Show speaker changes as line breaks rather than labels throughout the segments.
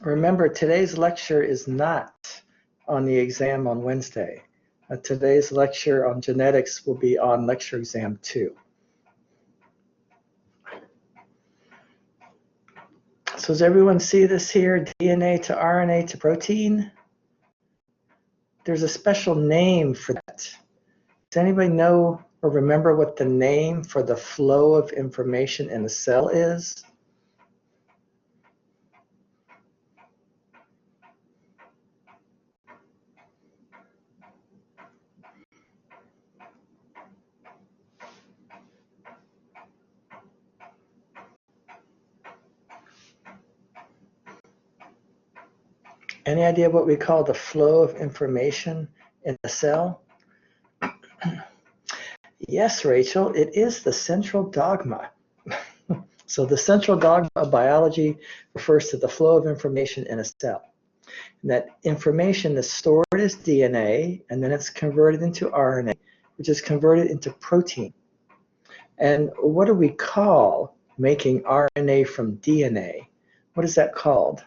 Remember, today's lecture is not on the exam on Wednesday. Today's lecture on genetics will be on lecture exam 2. So does everyone see this here? DNA to RNA to protein? There's a special name for that. Does anybody know or remember what the name for the flow of information in a cell is? Any idea what we call the flow of information in a cell? Yes, Rachel, it is the central dogma. So the central dogma of biology refers to the flow of information in a cell. And that information is stored as DNA, and then it's converted into RNA, which is converted into protein. And what do we call making RNA from DNA? What is that called?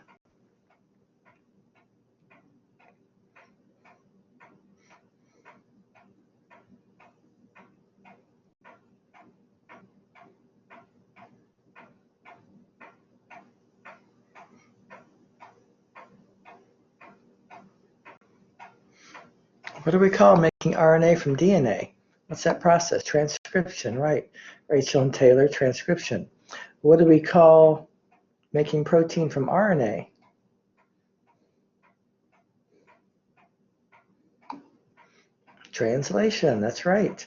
What do we call making RNA from DNA? What's that process? Transcription, right? Rachel and Taylor, transcription. What do we call making protein from RNA? Translation, that's right.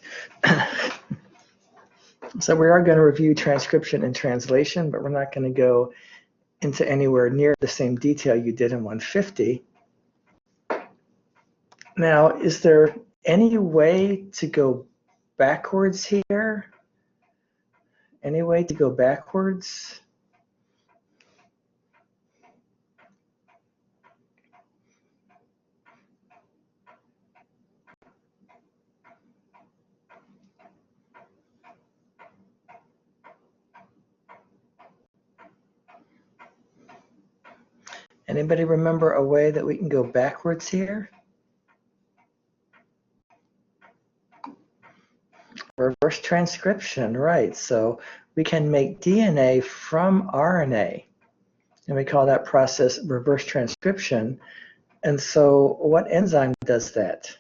So we are going to review transcription and translation, but we're not going to go into anywhere near the same detail you did in 150. Now, is there any way to go backwards here? Any way to go backwards? Anybody remember a way that we can go backwards here? Reverse transcription, right. So we can make DNA from RNA, and we call that process reverse transcription. And so what enzyme does that?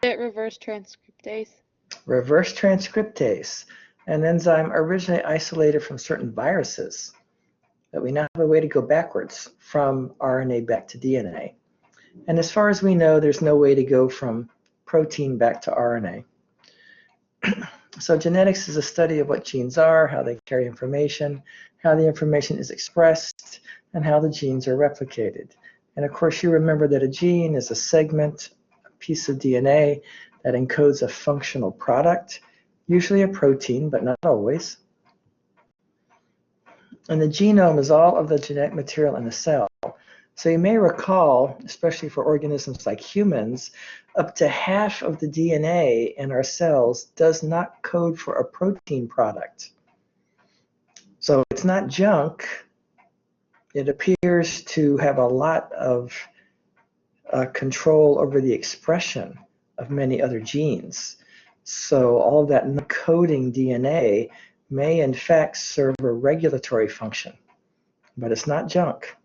Reverse transcriptase.
Reverse transcriptase, an enzyme originally isolated from certain viruses. But we now have a way to go backwards from RNA back to DNA. And as far as we know, there's no way to go from protein back to RNA. So genetics is a study of what genes are, how they carry information, how the information is expressed, and how the genes are replicated. And of course, you remember that a gene is a segment, a piece of DNA that encodes a functional product, usually a protein, but not always. And the genome is all of the genetic material in a cell. So you may recall, especially for organisms like humans, up to half of the DNA in our cells does not code for a protein product. So it's not junk. It appears to have a lot of control over the expression of many other genes. So all of that coding DNA may in fact serve a regulatory function, but it's not junk.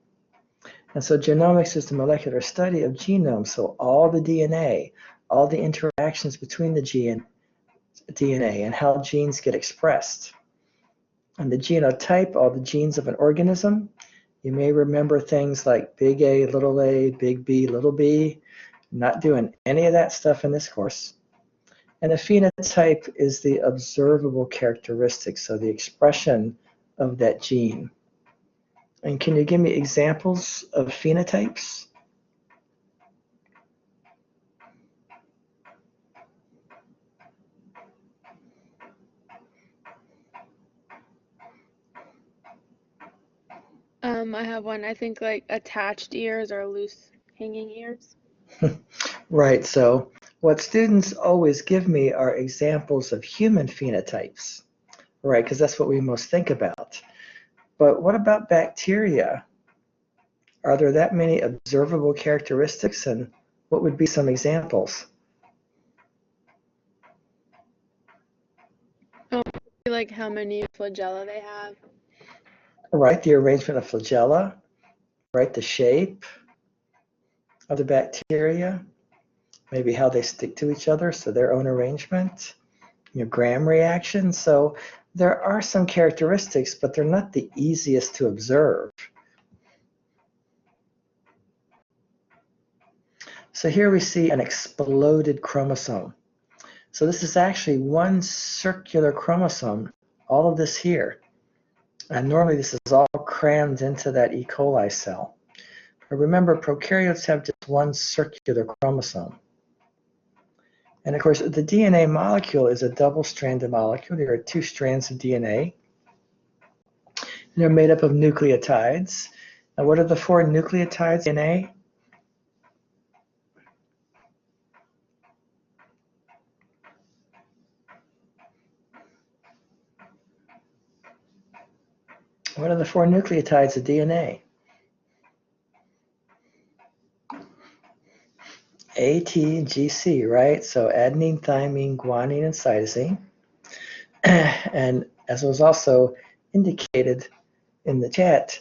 And so genomics is the molecular study of genomes. So all the DNA, all the interactions between the DNA and how genes get expressed. And the genotype, all the genes of an organism. You may remember things like big A, big B, little b. Not doing any of that stuff in this course. And the phenotype is the observable characteristic, so the expression of that gene. And can you give me examples of phenotypes?
I have one, I think like attached ears or loose hanging ears.
Right, so what students always give me are examples of human phenotypes, right? Because that's what we most think about. But what about bacteria? Are there that many observable characteristics, and what would be some examples?
Like how many flagella they have.
Right, the arrangement of flagella, right, the shape of the bacteria, maybe how they stick to each other, so their own arrangement, Gram reaction. So there are some characteristics, but they're not the easiest to observe. So here we see an exploded chromosome. So this is actually one circular chromosome, all of this here. And normally this is all crammed into that E. coli cell. But remember, prokaryotes have just one circular chromosome. And of course, the DNA molecule is a double-stranded molecule. There are two strands of DNA. And they're made up of nucleotides. Now, what are the four nucleotides in DNA? What are the four nucleotides of DNA? A, T, and GC, right? So adenine, thymine, guanine, and cytosine. And as was also indicated in the chat,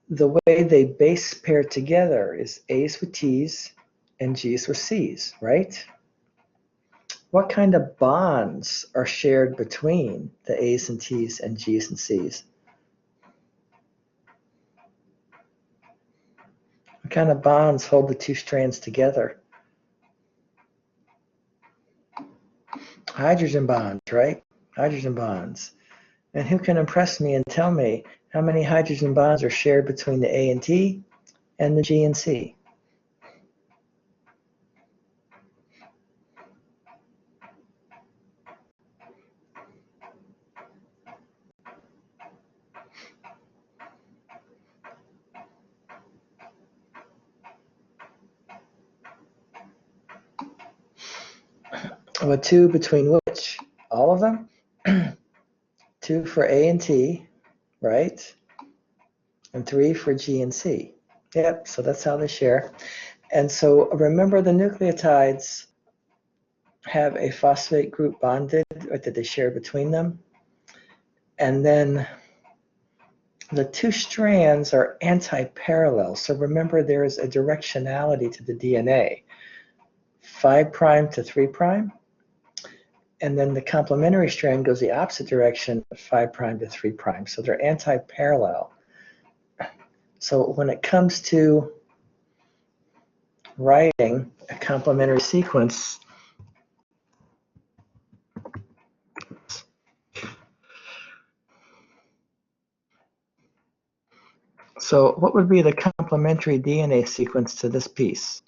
the way they base pair together is A's with T's and G's with C's, right? What kind of bonds are shared between the A's and T's and G's and C's? What kind of bonds hold the two strands together? Hydrogen bonds, right? Hydrogen bonds. And who can impress me and tell me how many hydrogen bonds are shared between the A and T and the G and C? Well, two between which? All of them? Two for A and T, right? And three for G and C. Yep, so that's how they share. And so remember, the nucleotides have a phosphate group bonded, right, that they share between them. And then the two strands are anti-parallel. So remember, there is a directionality to the DNA, 5' to 3'. And then the complementary strand goes the opposite direction, 5' to 3'. So they're anti-parallel. So when it comes to writing a complementary sequence, so what would be the complementary DNA sequence to this piece?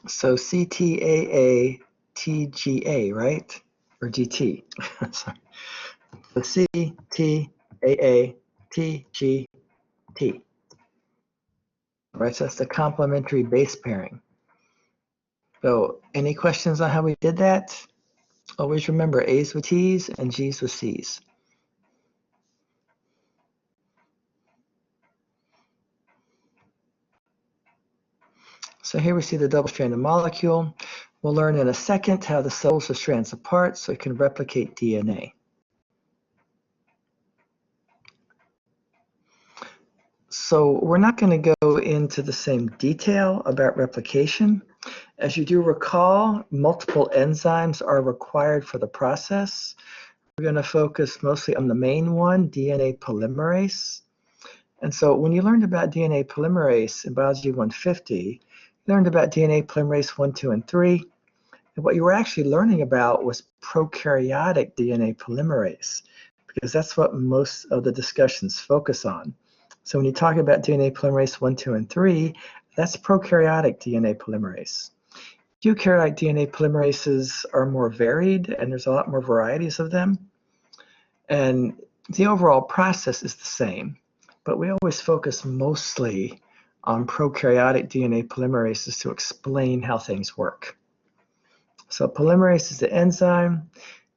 So CTAA TGA, right? Or GT. Sorry. So CTAA TGT. Right, so that's the complementary base pairing. So any questions on how we did that? Always remember A's with T's and G's with C's. So here we see the double-stranded molecule. We'll learn in a second how the cells are strands apart so it can replicate DNA. So we're not going to go into the same detail about replication. As you do recall, multiple enzymes are required for the process. We're going to focus mostly on the main one, DNA polymerase. And so when you learned about DNA polymerase in Biology 150, you learned about DNA polymerase 1, 2, and 3. And what you were actually learning about was prokaryotic DNA polymerase, because that's what most of the discussions focus on. So when you talk about DNA polymerase 1, 2, and 3, that's prokaryotic DNA polymerase. Eukaryotic DNA polymerases are more varied, and there's a lot more varieties of them. And the overall process is the same. but we always focus mostly on prokaryotic DNA polymerases to explain how things work. So polymerase is the enzyme.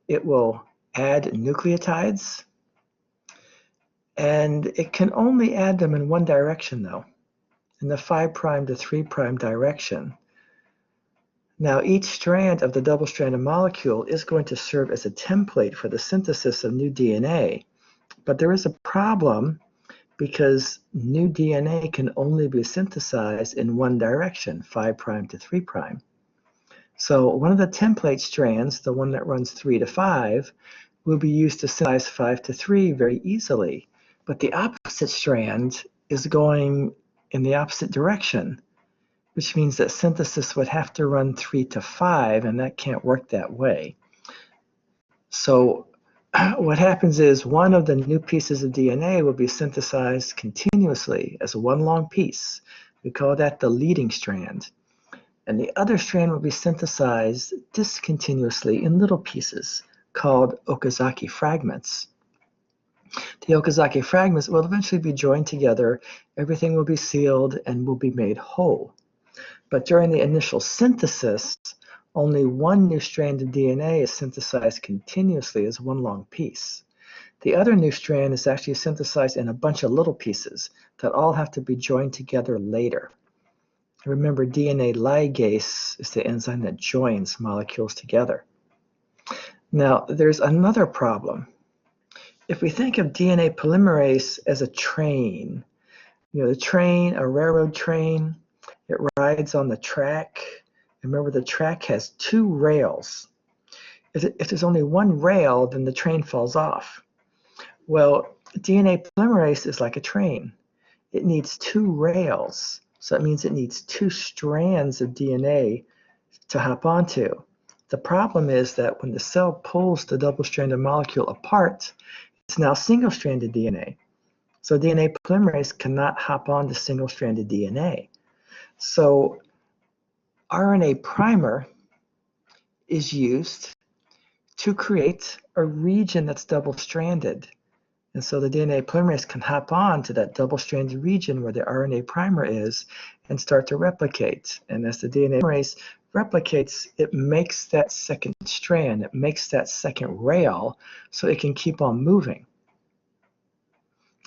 It will add nucleotides, and it can only add them in one direction though, in the 5' to 3' direction. Now each strand of the double-stranded molecule is going to serve as a template for the synthesis of new DNA, but there is a problem because new DNA can only be synthesized in one direction, 5' to 3'. So one of the template strands, the one that runs 3 to 5, will be used to synthesize 5 to 3 very easily. But the opposite strand is going in the opposite direction, which means that synthesis would have to run 3 to 5, and that can't work that way. So what happens is one of the new pieces of DNA will be synthesized continuously as one long piece. We call that the leading strand. And the other strand will be synthesized discontinuously in little pieces called Okazaki fragments. The Okazaki fragments will eventually be joined together, everything will be sealed and will be made whole. But during the initial synthesis, only one new strand of DNA is synthesized continuously as one long piece. The other new strand is actually synthesized in a bunch of little pieces that all have to be joined together later. Remember, DNA ligase is the enzyme that joins molecules together. Now, there's another problem. If we think of DNA polymerase as a train, the train, a railroad train, it rides on the track. Remember, the track has 2 rails. If there's only one rail, then the train falls off. Well, DNA polymerase is like a train. It needs 2 rails. So that means it needs 2 strands of DNA to hop onto. The problem is that when the cell pulls the double-stranded molecule apart, it's now single-stranded DNA. So DNA polymerase cannot hop onto single-stranded DNA. So RNA primer is used to create a region that's double-stranded. And so the DNA polymerase can hop on to that double-stranded region where the RNA primer is and start to replicate. And as the DNA polymerase replicates, it makes that second strand, it makes that second rail so it can keep on moving.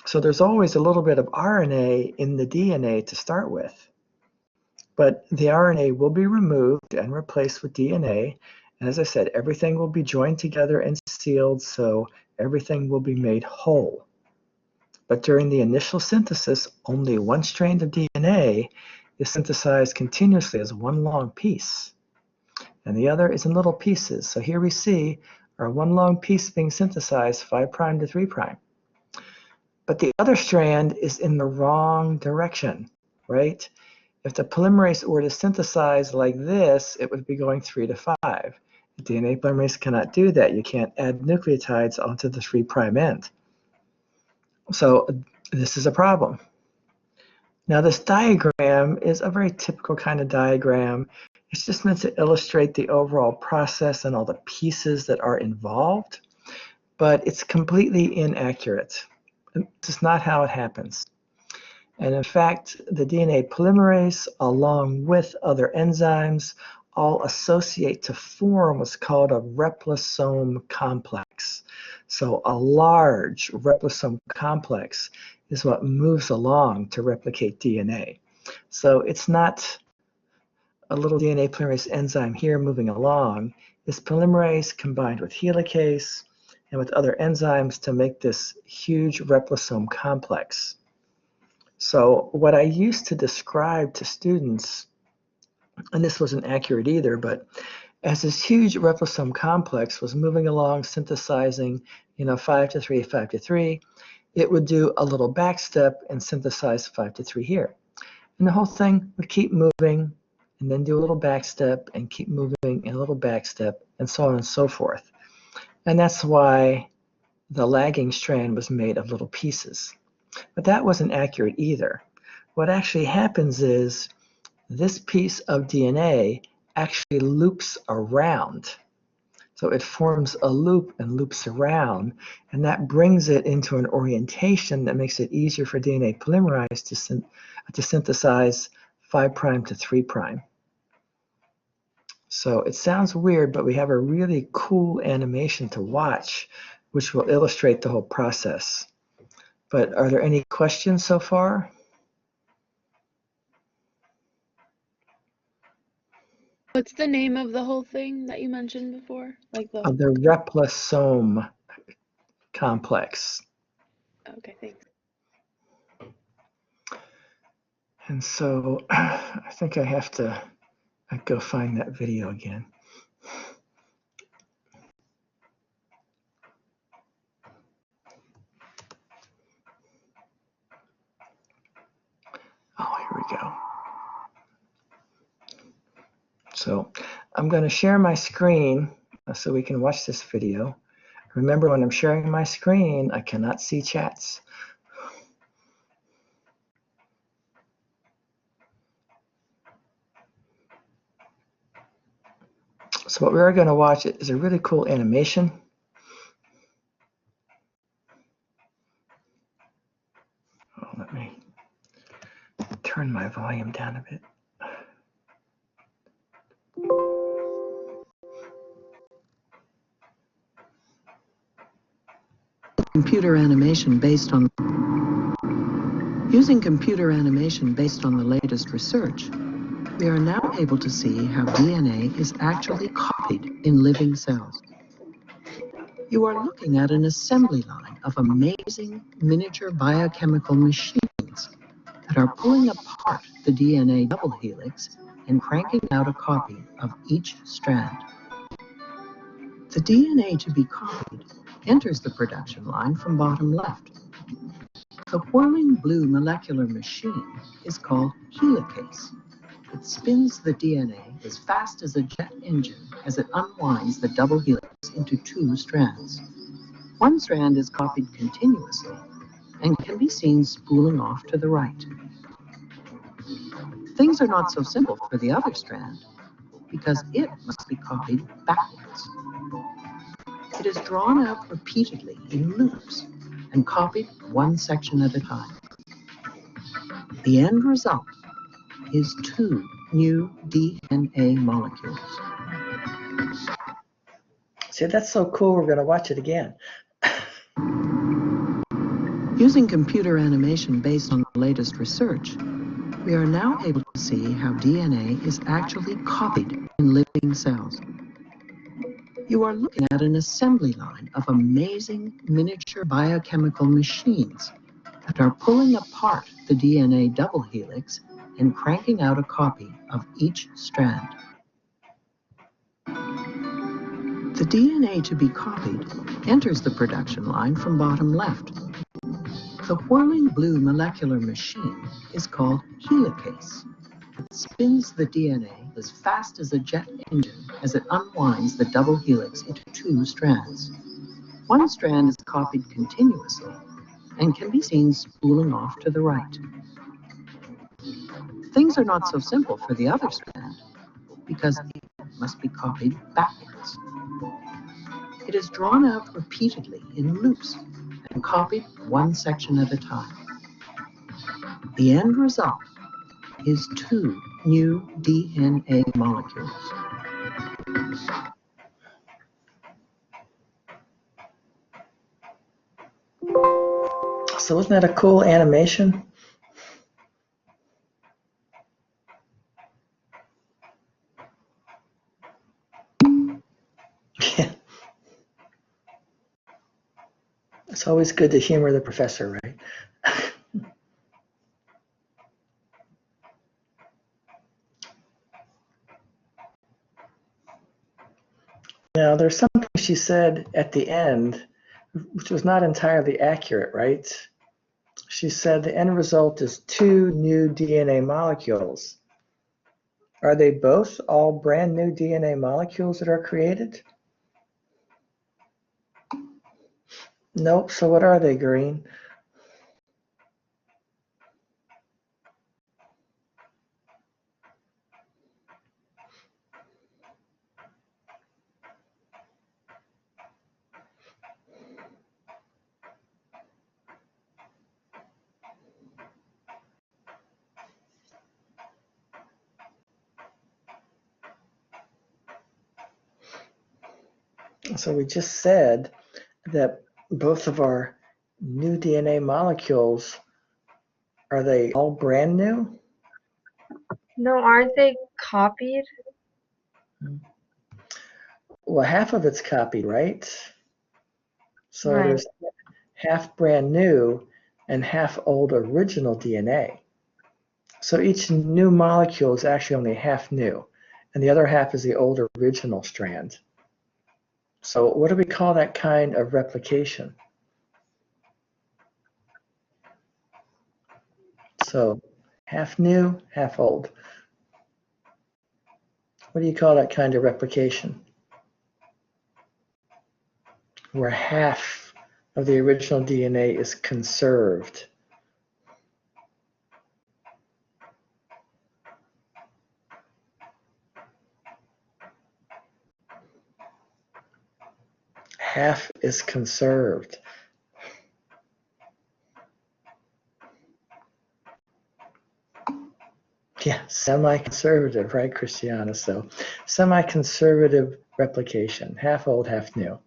So there's always a little bit of RNA in the DNA to start with. But the RNA will be removed and replaced with DNA. And as I said, everything will be joined together and sealed, so everything will be made whole. But during the initial synthesis, only one strand of DNA is synthesized continuously as one long piece, and the other is in little pieces. So here we see our one long piece being synthesized 5' to 3'. But the other strand is in the wrong direction, right? If the polymerase were to synthesize like this, it would be going 3 to 5. The DNA polymerase cannot do that. You can't add nucleotides onto the 3' end. So this is a problem. Now this diagram is a very typical kind of diagram. It's just meant to illustrate the overall process and all the pieces that are involved, but it's completely inaccurate. This is not how it happens. And in fact, the DNA polymerase, along with other enzymes, all associate to form what's called a replosome complex. So a large replosome complex is what moves along to replicate DNA. So it's not a little DNA polymerase enzyme here moving along. It's polymerase combined with helicase and with other enzymes to make this huge replosome complex. So what I used to describe to students, and this wasn't accurate either, but as this huge replosome complex was moving along, synthesizing, 5 to 3, 5 to 3, it would do a little back step and synthesize 5 to 3 here. And the whole thing would keep moving and then do a little back step and keep moving and a little back step and so on and so forth. And that's why the lagging strand was made of little pieces. But that wasn't accurate either. What actually happens is this piece of DNA actually loops around. So it forms a loop and loops around, and that brings it into an orientation that makes it easier for DNA polymerase to synthesize 5' to 3'. So it sounds weird, but we have a really cool animation to watch, which will illustrate the whole process. But are there any questions so far?
What's the name of the whole thing that you mentioned before? Like the
The replosome complex.
Okay, thanks.
And so I think I have to go find that video again. Oh, here we go. So I'm going to share my screen so we can watch this video. Remember, when I'm sharing my screen, I cannot see chats. So what we're going to watch is a really cool animation. Oh, let me turn my volume down a bit.
Computer animation based on Using computer animation based on the latest research, we are now able to see how DNA is actually copied in living cells. You are looking at an assembly line of amazing miniature biochemical machines that are pulling apart the DNA double helix and cranking out a copy of each strand. The DNA to be copied enters the production line from bottom left. The whirling blue molecular machine is called helicase. It spins the DNA as fast as a jet engine as it unwinds the double helix into 2 strands. One strand is copied continuously and can be seen spooling off to the right. Things are not so simple for the other strand because it must be copied backwards. It is drawn out repeatedly in loops and copied one section at a time. The end result is 2 new DNA molecules.
See, that's so cool, we're going to watch it again.
Using computer animation based on the latest research, we are now able to see how DNA is actually copied in living cells. You are looking at an assembly line of amazing miniature biochemical machines that are pulling apart the DNA double helix and cranking out a copy of each strand. The DNA to be copied enters the production line from bottom left. The whirling blue molecular machine is called helicase. It spins the DNA as fast as a jet engine as it unwinds the double helix into 2 strands. One strand is copied continuously and can be seen spooling off to the right. Things are not so simple for the other strand because it must be copied backwards. It is drawn out repeatedly in loops and copied one section at a time. The end result is 2 new DNA molecules.
So isn't that a cool animation? Yeah. It's always good to humor the professor, right? Now, there's something she said at the end, which was not entirely accurate, right? She said the end result is 2 new DNA molecules. Are they both all brand new DNA molecules that are created? Nope. So what are they, Green? So we just said that both of our new DNA molecules, are they all brand new?
No, aren't they copied?
Well, half of it's copied, right? So
Right.
there's half brand new and half old original DNA. So each new molecule is actually only half new, and the other half is the old original strand. So what do we call that kind of replication? So half new, half old. What do you call that kind of replication? Where half of the original DNA is conserved. Half is conserved. Yeah, semi-conservative, right, Christiana? So semi-conservative replication, half old, half new.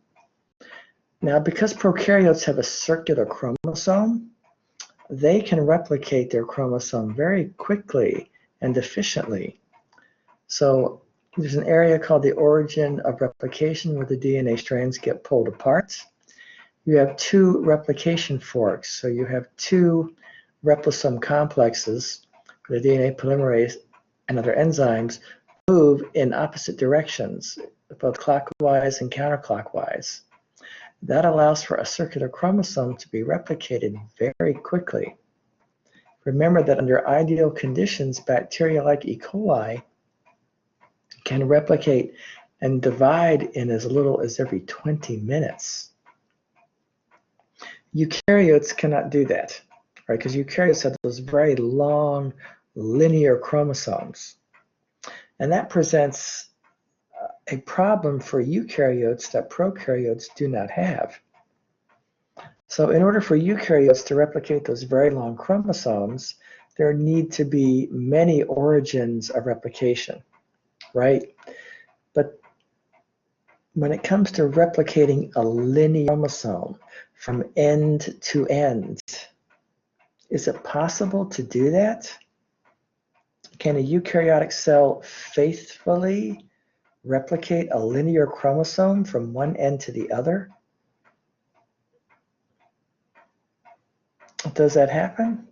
Now, because prokaryotes have a circular chromosome, they can replicate their chromosome very quickly and efficiently. So there's an area called the origin of replication where the DNA strands get pulled apart. You have two replication forks. So you have two replisome complexes, the DNA polymerase and other enzymes move in opposite directions, both clockwise and counterclockwise. That allows for a circular chromosome to be replicated very quickly. Remember that under ideal conditions, bacteria like E. coli can replicate and divide in as little as every 20 minutes. Eukaryotes cannot do that, right? Because eukaryotes have those very long linear chromosomes. And that presents a problem for eukaryotes that prokaryotes do not have. So in order for eukaryotes to replicate those very long chromosomes, there need to be many origins of replication, right? But when it comes to replicating a linear chromosome from end to end, is it possible to do that? Can a eukaryotic cell faithfully replicate a linear chromosome from one end to the other? Does that happen?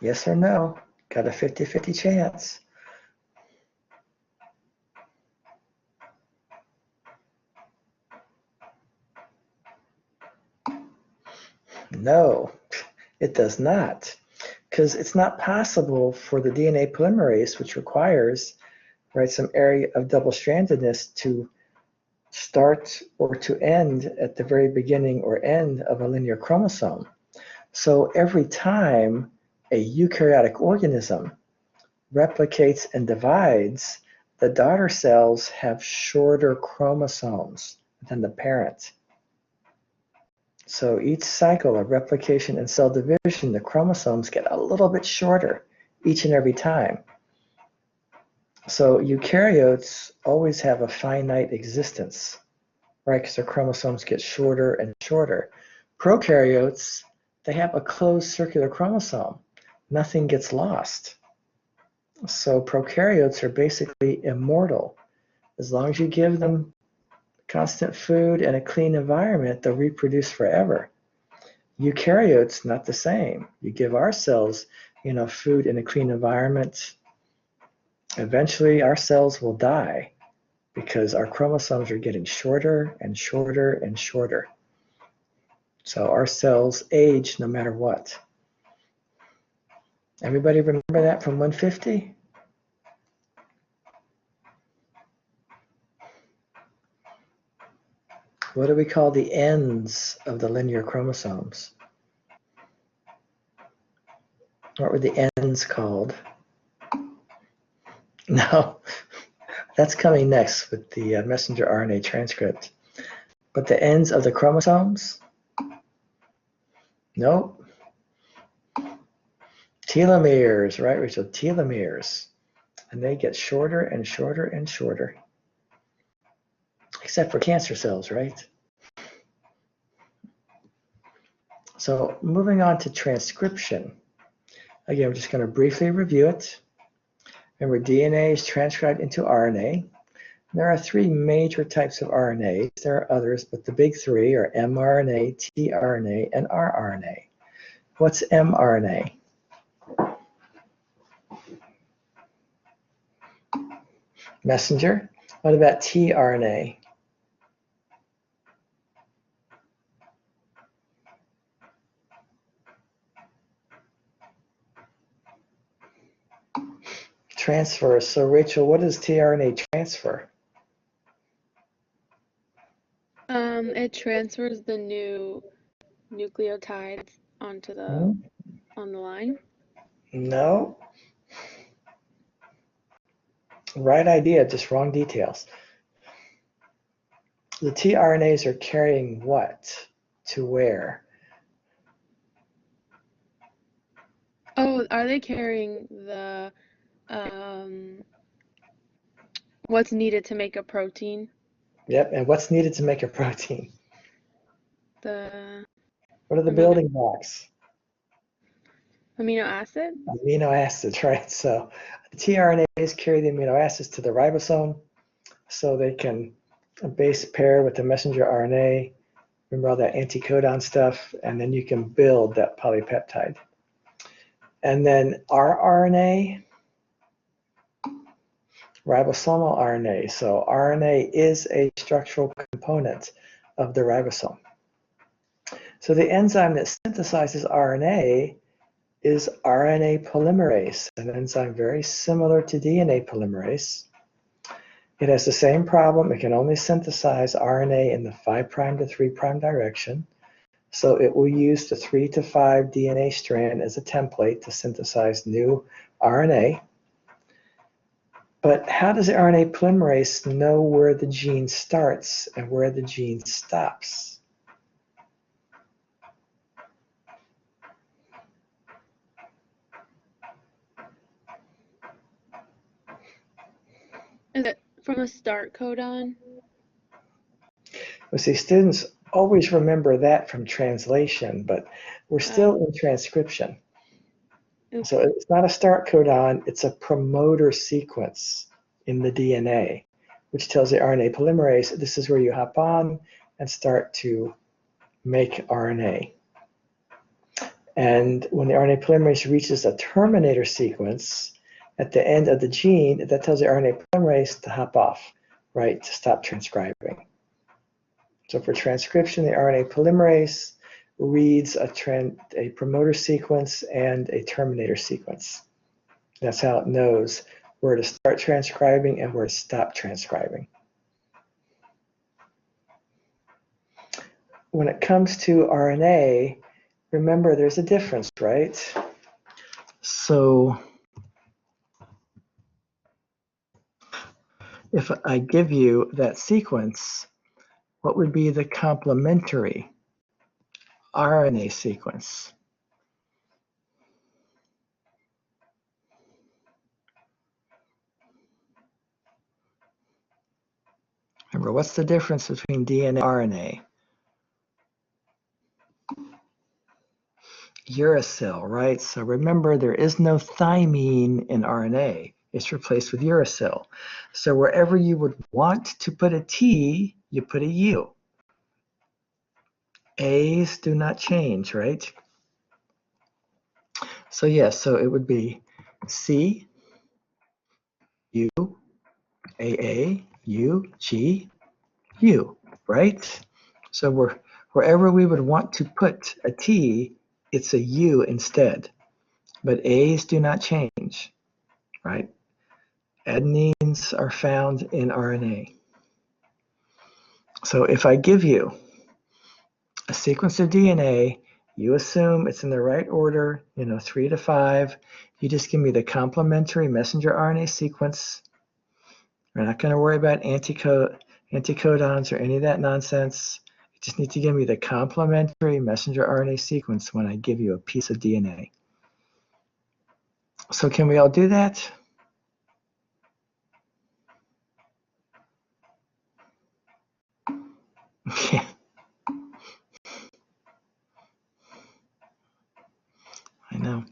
Yes or no? Got a 50-50 chance. No, it does not. Because it's not possible for the DNA polymerase, which requires, right, some area of double-strandedness, to start or to end at the very beginning or end of a linear chromosome. So every time a eukaryotic organism replicates and divides, the daughter cells have shorter chromosomes than the parent. So each cycle of replication and cell division, the chromosomes get a little bit shorter each and every time. So eukaryotes always have a finite existence, right? Because their chromosomes get shorter and shorter. Prokaryotes, they have a closed circular chromosome. Nothing gets lost. So prokaryotes are basically immortal. As long as you give them constant food and a clean environment, they'll reproduce forever. Eukaryotes, not the same. You give our cells, food and a clean environment, eventually our cells will die because our chromosomes are getting shorter and shorter and shorter. So our cells age no matter what. Everybody remember that from 150? What do we call the ends of the linear chromosomes? What were the ends called? No, that's coming next with the messenger RNA transcript. But the ends of the chromosomes? Nope. Telomeres, right, Rachel? Telomeres. And they get shorter and shorter and shorter. Except for cancer cells, right? So moving on to transcription. Again, we're just going to briefly review it. Remember, DNA is transcribed into RNA. There are three major types of RNAs. There are others, but the big three are mRNA, tRNA, and rRNA. What's mRNA? Messenger. What about tRNA? Transfer. So Rachel, what is tRNA transfer?
It transfers the new nucleotides onto the on the line.
No. Right idea, just wrong details. The tRNAs are carrying what to where?
Oh, are they carrying the what's needed to make a protein?
Yep, and what's needed to make a protein?
The
What are the building blocks?
amino acid?
Amino acids, right? So the tRNAs carry the amino acids to the ribosome so they can base pair with the messenger RNA. Remember all that anticodon stuff, and then you can build that polypeptide. And then rRNA, ribosomal RNA. So RNA is a structural component of the ribosome. So the enzyme that synthesizes RNA is RNA polymerase, an enzyme very similar to DNA polymerase. It has the same problem. It can only synthesize RNA in the 5' to 3' direction. So it will use the 3 to 5 DNA strand as a template to synthesize new RNA. But how does the RNA polymerase know where the gene starts and where the gene stops?
Is it from a start codon?
Well, see, students always remember that from translation, but we're still in transcription.
Okay.
So it's not a start codon, it's a promoter sequence in the DNA, which tells the RNA polymerase this is where you hop on and start to make RNA. And when the RNA polymerase reaches a terminator sequence at the end of the gene, that tells the RNA polymerase to hop off, right, to stop transcribing. So for transcription, the RNA polymerase reads a promoter sequence and a terminator sequence. That's how it knows where to start transcribing and where to stop transcribing. When it comes to RNA, remember there's a difference, right? So if I give you that sequence, what would be the complementary RNA sequence? Remember, what's the difference between DNA and RNA? Uracil, right? So remember, there is no thymine in RNA. It's replaced with uracil. So wherever you would want to put a T, you put a U. A's do not change, right? So yes, so it would be C, U, AA, U, G, U, right? So wherever we would want to put a T, it's a U instead. But A's do not change, right? Adenines are found in RNA. So if I give you a sequence of DNA, you assume it's in the right order, 3 to 5. You just give me the complementary messenger RNA sequence. We're not going to worry about anticodons or any of that nonsense. You just need to give me the complementary messenger RNA sequence when I give you a piece of DNA. So can we all do that? Yeah. I know.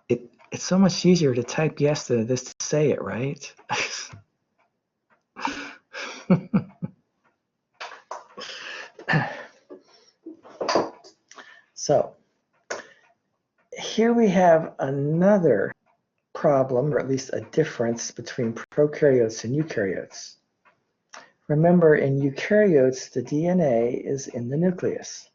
It's so much easier to type yes than it is to say it, right? So here we have another problem, or at least a difference between prokaryotes and eukaryotes. Remember, in eukaryotes, the DNA is in the nucleus.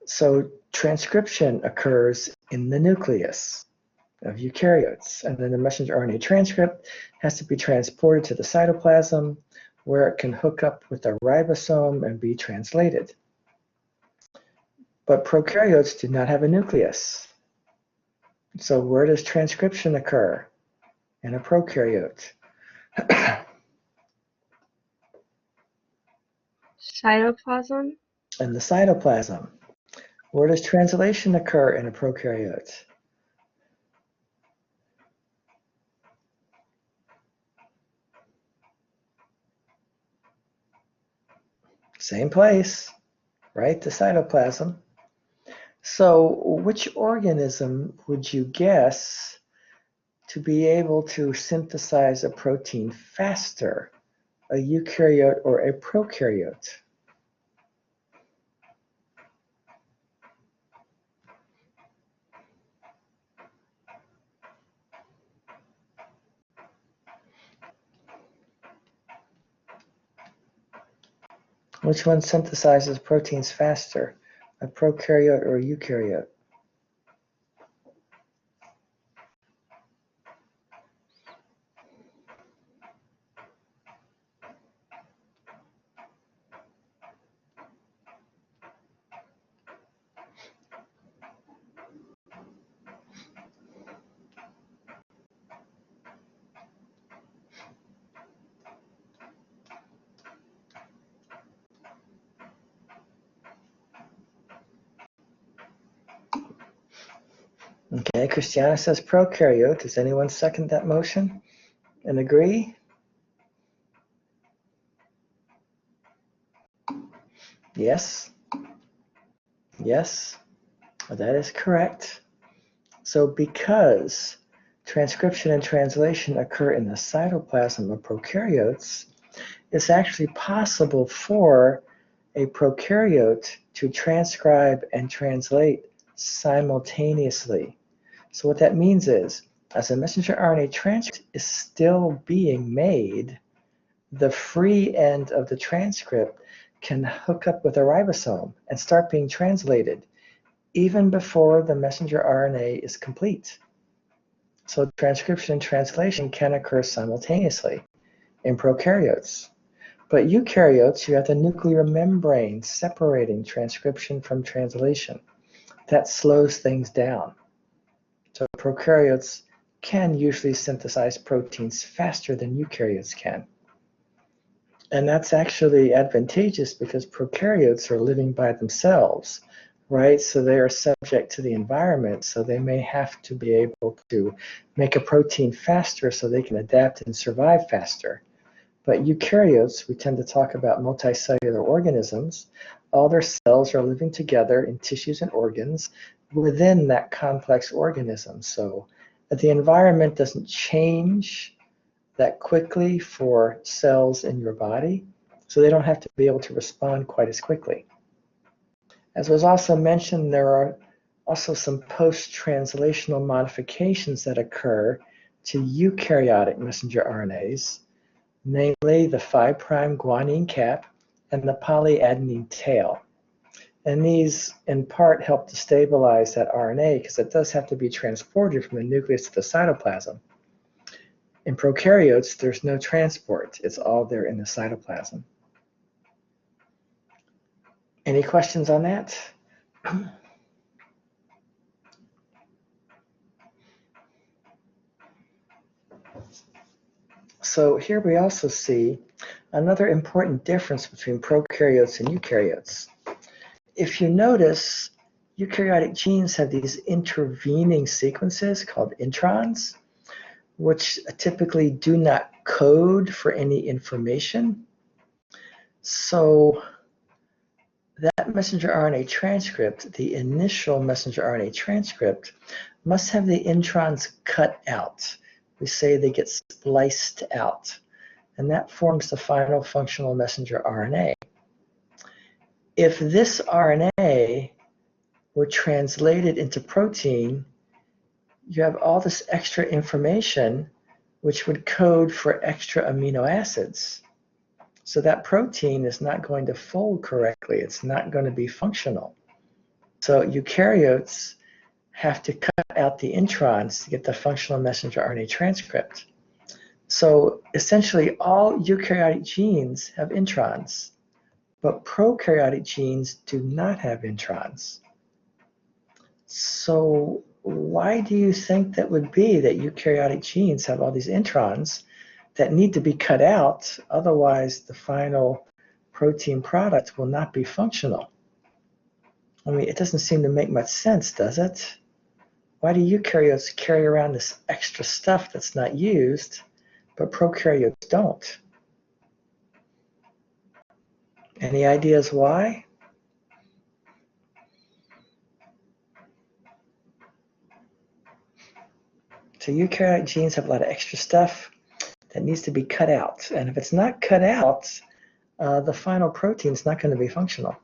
So transcription occurs in the nucleus of eukaryotes, and then the messenger RNA transcript has to be transported to the cytoplasm, where it can hook up with the ribosome and be translated. But prokaryotes do not have a nucleus. So where does transcription occur in a prokaryote?
Cytoplasm?
In the cytoplasm. Where does translation occur in a prokaryote? Same place, right? The cytoplasm. So which organism would you guess to be able to synthesize a protein faster, a eukaryote or a prokaryote? Which one synthesizes proteins faster, a prokaryote or a eukaryote? Okay, Christiana says prokaryote. Does anyone second that motion and agree? Yes. Yes, that is correct. So because transcription and translation occur in the cytoplasm of prokaryotes, it's actually possible for a prokaryote to transcribe and translate simultaneously. So what that means is, as a messenger RNA transcript is still being made, the free end of the transcript can hook up with a ribosome and start being translated even before the messenger RNA is complete. So transcription and translation can occur simultaneously in prokaryotes. But eukaryotes, you have the nuclear membrane separating transcription from translation. That slows things down. So prokaryotes can usually synthesize proteins faster than eukaryotes can. And that's actually advantageous because prokaryotes are living by themselves, right? So they are subject to the environment, so they may have to be able to make a protein faster so they can adapt and survive faster. But eukaryotes, we tend to talk about multicellular organisms. All their cells are living together in tissues and organs within that complex organism. So the environment doesn't change that quickly for cells in your body, so they don't have to be able to respond quite as quickly. As was also mentioned, there are also some post-translational modifications that occur to eukaryotic messenger RNAs, namely the 5' guanine cap and the polyadenine tail. And these, in part, help to stabilize that RNA because it does have to be transported from the nucleus to the cytoplasm. In prokaryotes, there's no transport. It's all there in the cytoplasm. Any questions on that? So here we also see another important difference between prokaryotes and eukaryotes. If you notice, eukaryotic genes have these intervening sequences called introns, which typically do not code for any information. So that messenger RNA transcript, the initial messenger RNA transcript, must have the introns cut out. We say they get spliced out, and that forms the final functional messenger RNA. If this RNA were translated into protein, you have all this extra information which would code for extra amino acids. So that protein is not going to fold correctly. It's not going to be functional. So eukaryotes have to cut out the introns to get the functional messenger RNA transcript. So essentially all eukaryotic genes have introns, but prokaryotic genes do not have introns. So why do you think that would be that eukaryotic genes have all these introns that need to be cut out? Otherwise, the final protein product will not be functional. I mean, it doesn't seem to make much sense, does it? Why do eukaryotes carry around this extra stuff that's not used, but prokaryotes don't? Any ideas why? So eukaryotic genes have a lot of extra stuff that needs to be cut out. And if it's not cut out, the final protein is not going to be functional.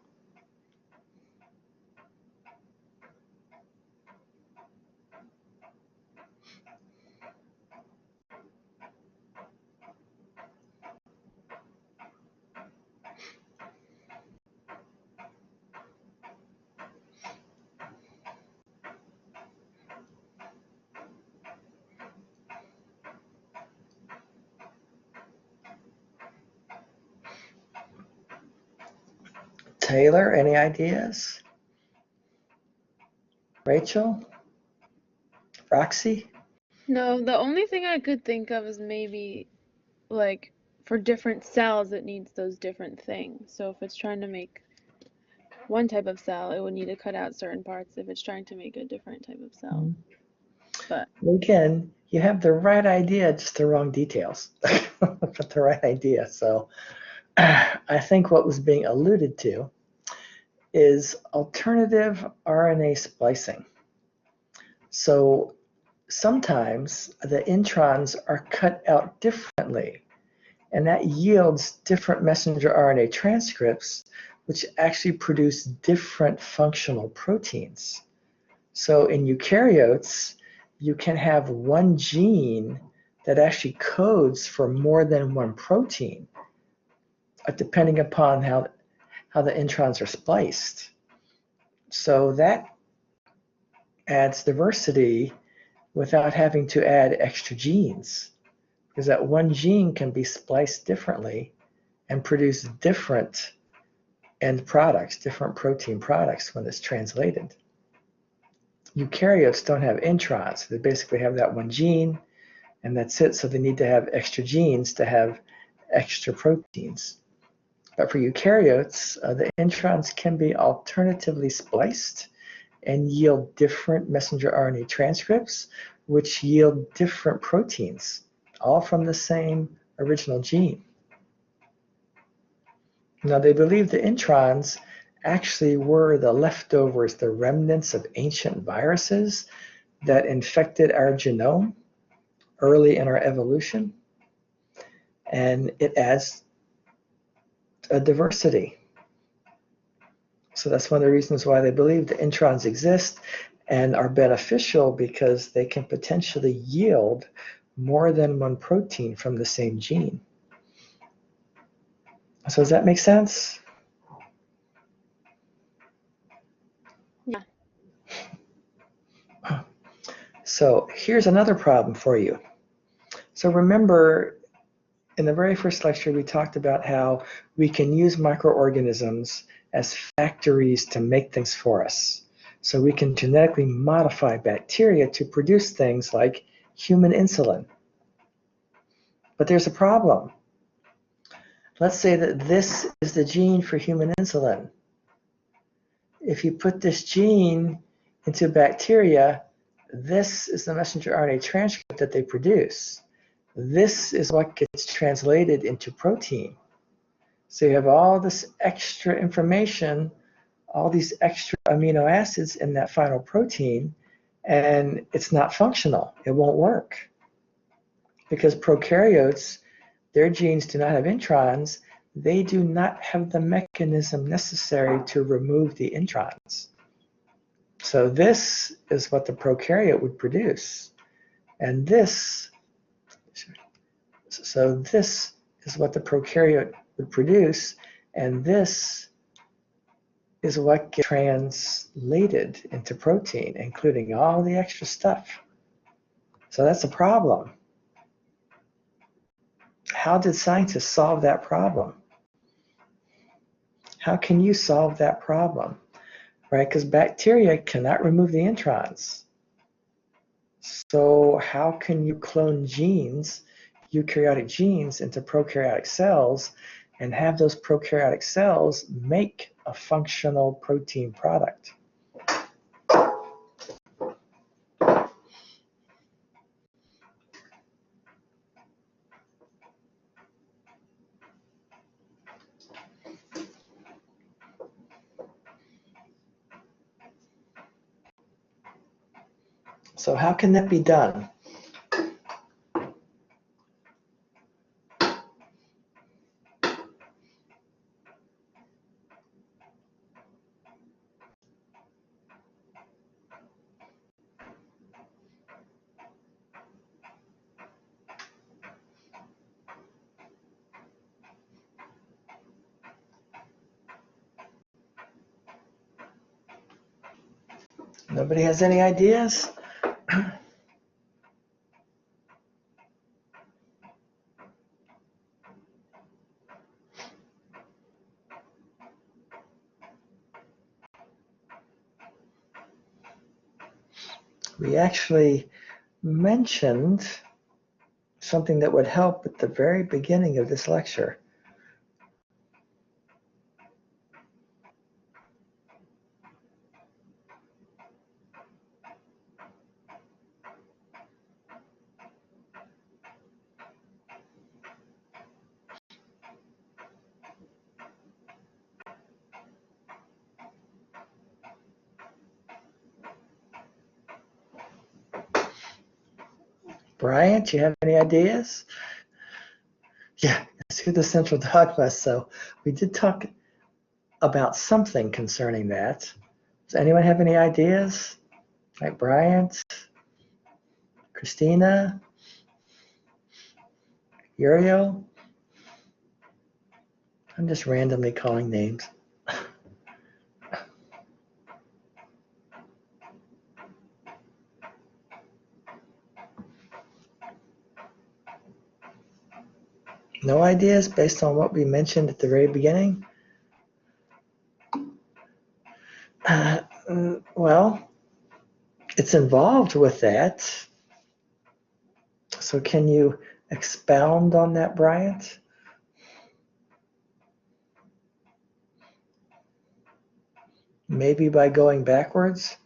Taylor, any ideas? Rachel? Roxy?
No, the only thing I could think of is maybe like for different cells it needs those different things. So if it's trying to make one type of cell, it would need to cut out certain parts if it's trying to make a different type of cell. But
again, you have the right idea, just the wrong details. But the right idea. So I think what was being alluded to is alternative RNA splicing. So sometimes the introns are cut out differently, and that yields different messenger RNA transcripts, which actually produce different functional proteins. So in eukaryotes, you can have one gene that actually codes for more than one protein, depending upon how the introns are spliced. So that adds diversity without having to add extra genes, because that one gene can be spliced differently and produce different end products, different protein products when it's translated. Eukaryotes don't have introns. They basically have that one gene, and that's it. So they need to have extra genes to have extra proteins. But for eukaryotes, the introns can be alternatively spliced and yield different messenger RNA transcripts, which yield different proteins, all from the same original gene. Now, they believe the introns actually were the leftovers, the remnants of ancient viruses that infected our genome early in our evolution, and it adds a diversity. So that's one of the reasons why they believe the introns exist and are beneficial, because they can potentially yield more than one protein from the same gene. So does that make sense?
yeah.
So here's another problem for you. So remember, in the very first lecture, we talked about how we can use microorganisms as factories to make things for us. So we can genetically modify bacteria to produce things like human insulin. But there's a problem. Let's say that this is the gene for human insulin. if you put this gene into bacteria, this is the messenger RNA transcript that they produce. This is what gets translated into protein. So you have all this extra information, all these extra amino acids in that final protein, and it's not functional. It won't work. Because prokaryotes, their genes do not have introns. They do not have the mechanism necessary to remove the introns. So this is what the prokaryote would produce. And this is what the prokaryote would produce, and this is what gets translated into protein, including all the extra stuff. So that's a problem. How did scientists solve that problem? How can you solve that problem? Right? Because bacteria cannot remove the introns. So how can you clone genes, eukaryotic genes, into prokaryotic cells and have those prokaryotic cells make a functional protein product? So how can that be done? Nobody has any ideas? We actually mentioned something that would help at the very beginning of this lecture. Brian, do you have any ideas? Yeah, let's do the central dogma. So we did talk about something concerning that. Does anyone have any ideas? Like Bryant, Christina, Uriel? I'm just randomly calling names. No ideas based on what we mentioned at the very beginning? Well, it's involved with that. So can you expound on that, Bryant? Maybe by going backwards?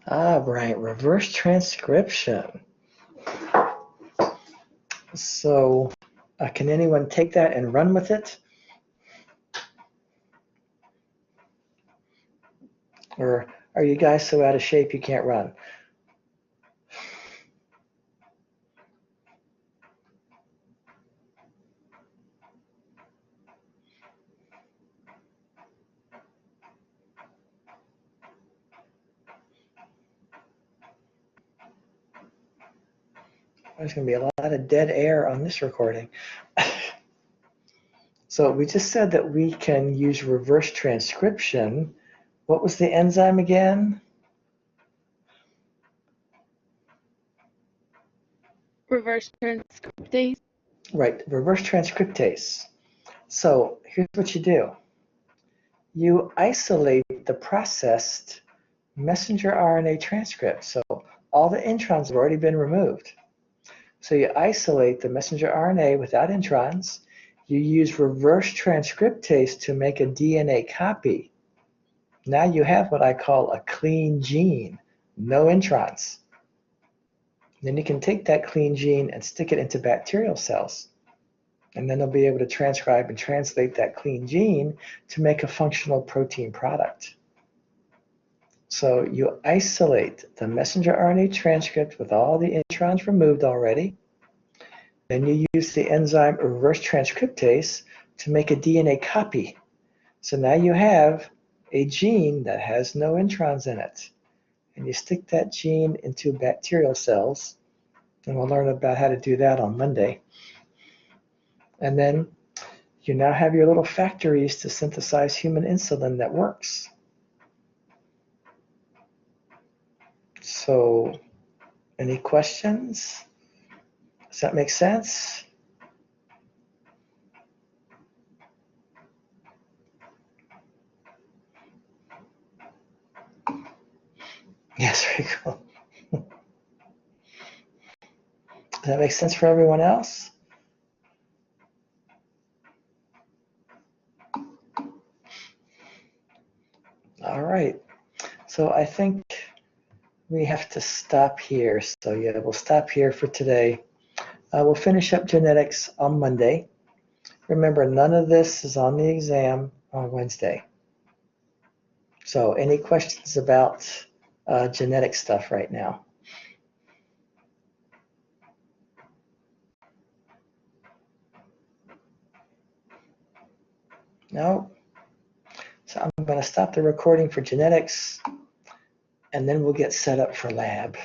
Ah, Bryant, reverse transcription. So can anyone take that and run with it? Or are you guys so out of shape you can't run? There's going to be a lot of dead air on this recording. So we just said that we can use reverse transcription. What was the enzyme again?
Reverse transcriptase.
Right, reverse transcriptase. So here's what you do. You isolate the processed messenger RNA transcript. So all the introns have already been removed. So you isolate the messenger RNA without introns. You use reverse transcriptase to make a DNA copy. Now you have what I call a clean gene, no introns. Then you can take that clean gene and stick it into bacterial cells. And then they'll be able to transcribe and translate that clean gene to make a functional protein product. So you isolate the messenger RNA transcript with all the introns removed already. Then you use the enzyme reverse transcriptase to make a DNA copy. So now you have a gene that has no introns in it. And you stick that gene into bacterial cells. And we'll learn about how to do that on Monday. And then you now have your little factories to synthesize human insulin that works. So, any questions? Does that make sense? Yes, very cool. Does that make sense for everyone else? All right. So I think we have to stop here. So yeah, we'll stop here for today. We'll finish up genetics on Monday. Remember, none of this is on the exam on Wednesday. So any questions about genetic stuff right now? No? So I'm going to stop the recording for genetics, and then we'll get set up for lab.